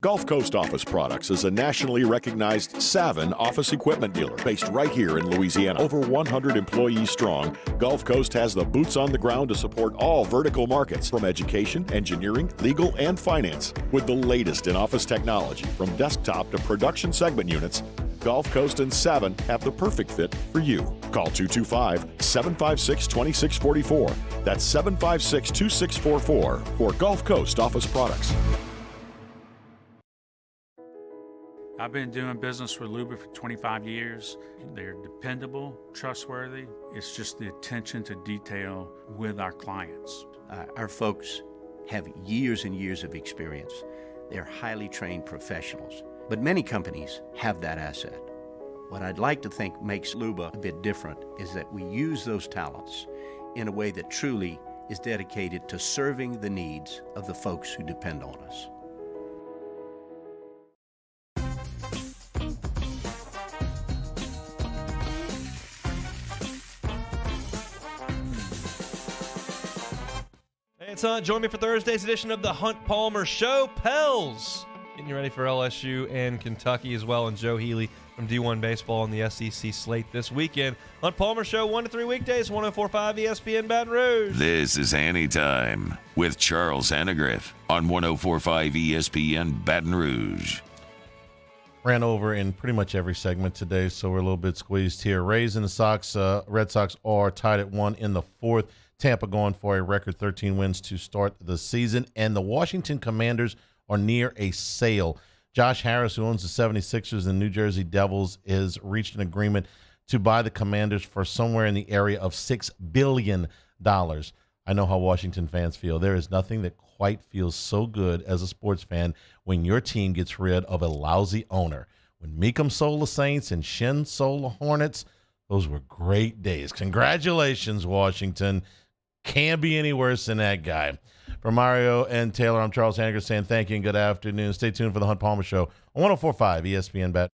Gulf Coast Office Products is a nationally recognized Savin office equipment dealer based right here in Louisiana. Over 100 employees strong, Gulf Coast has the boots on the ground to support all vertical markets, from education, engineering, legal, and finance. With the latest in office technology, from desktop to production segment units, Gulf Coast and Savin have the perfect fit for you. Call 225-756-2644. That's 756-2644 for Gulf Coast Office Products. I've been doing business with Luba for 25 years. They're dependable, trustworthy. It's just the attention to detail with our clients. Our folks have years and years of experience. They're highly trained professionals, but many companies have that asset. What I'd like to think makes Luba a bit different is that we use those talents in a way that truly is dedicated to serving the needs of the folks who depend on us. Hey, it's Hunt. Join me for Thursday's edition of the Hunt Palmer Show. Pels getting you ready for LSU and Kentucky as well, and Joe Healy from D1 Baseball on the SEC slate this weekend. Hunt Palmer Show 1 to 3 weekdays, 104.5 ESPN Baton Rouge. This is Hanny Time with Charles Hannegriff on 104.5 ESPN Baton Rouge. Ran over in pretty much every segment today, so we're a little bit squeezed here. Rays and the Sox, Red Sox are tied at 1 in the fourth. Tampa going for a record 13 wins to start the season, and the Washington Commanders are near a sale. Josh Harris, who owns the 76ers and New Jersey Devils, has reached an agreement to buy the Commanders for somewhere in the area of $6 billion. I know how Washington fans feel. There is nothing that quite feels so good as a sports fan when your team gets rid of a lousy owner. When Meekum sold the Saints and Shin sold the Hornets, those were great days. Congratulations, Washington. Can't be any worse than that guy. For Mario and Taylor, I'm Charles Hannegriff saying thank you and good afternoon. Stay tuned for the Hunt Palmer Show on 104.5 ESPN Bet.